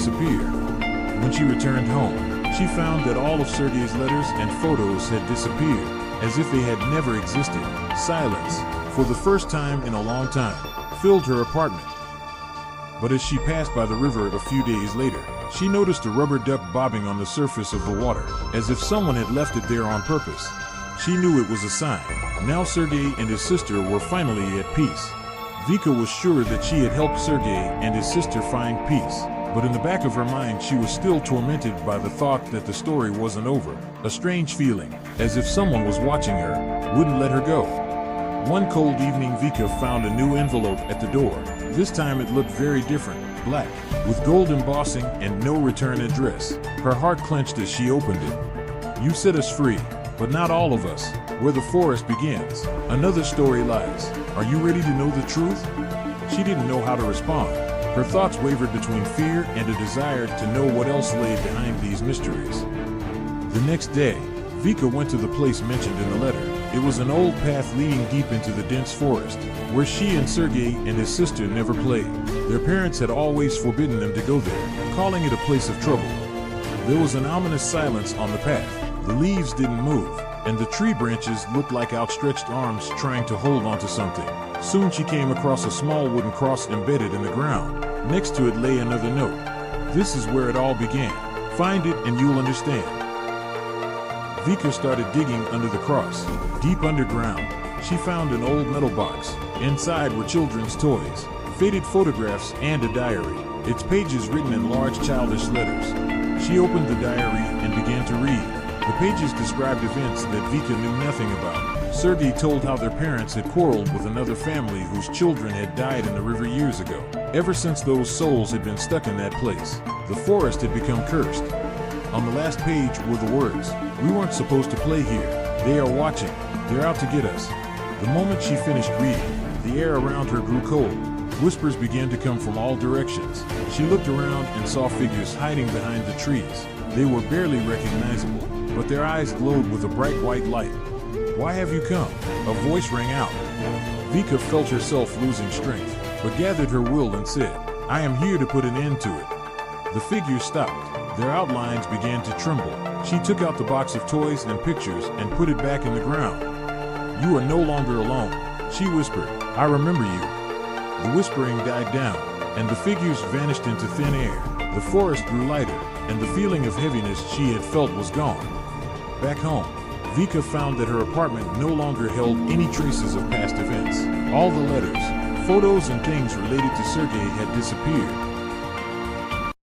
disappeared. When she returned home, she found that all of Sergei's letters and photos had disappeared, as if they had never existed. Silence, for the first time in a long time, filled her apartment. But as she passed by the river a few days later, she noticed a rubber duck bobbing on the surface of the water, as if someone had left it there on purpose. She knew it was a sign. Now Sergei and his sister were finally at peace. Vika was sure that she had helped Sergei and his sister find peace, but in the back of her mind she was still tormented by the thought that the story wasn't over. A strange feeling, as if someone was watching her, wouldn't let her go. One cold evening, Vika found a new envelope at the door. This time it looked very different, black, with gold embossing and no return address. Her heart clenched as she opened it. "You set us free, but not all of us. Where the forest begins, another story lies. Are you ready to know the truth?" She didn't know how to respond. Her thoughts wavered between fear and a desire to know what else lay behind these mysteries. The next day, Vika went to the place mentioned in the letter. It was an old path leading deep into the dense forest, where she and Sergei and his sister never played. Their parents had always forbidden them to go there, calling it a place of trouble. There was an ominous silence on the path. The leaves didn't move, and the tree branches looked like outstretched arms trying to hold onto something. Soon she came across a small wooden cross embedded in the ground. Next to it lay another note. "This is where it all began. Find it and you'll understand." Vika started digging under the cross. Deep underground, she found an old metal box. Inside were children's toys, faded photographs, and a diary, its pages written in large childish letters. She opened the diary and began to read. The pages described events that Vika knew nothing about. Sergei told how their parents had quarreled with another family whose children had died in the river years ago. Ever since those souls had been stuck in that place, the forest had become cursed. On the last page were the words, "We weren't supposed to play here. They are watching. They're out to get us." The moment she finished reading, the air around her grew cold. Whispers began to come from all directions. She looked around and saw figures hiding behind the trees. They were barely recognizable, but their eyes glowed with a bright white light. "Why have you come?" a voice rang out. Vika felt herself losing strength, but gathered her will and said, "I am here to put an end to it." The figures stopped. Their outlines began to tremble. She took out the box of toys and pictures and put it back in the ground. "You are no longer alone," she whispered. "I remember you." The whispering died down, and the figures vanished into thin air. The forest grew lighter, and the feeling of heaviness she had felt was gone. Back home, Vika found that her apartment no longer held any traces of past events. All the letters, photos, and things related to Sergei had disappeared.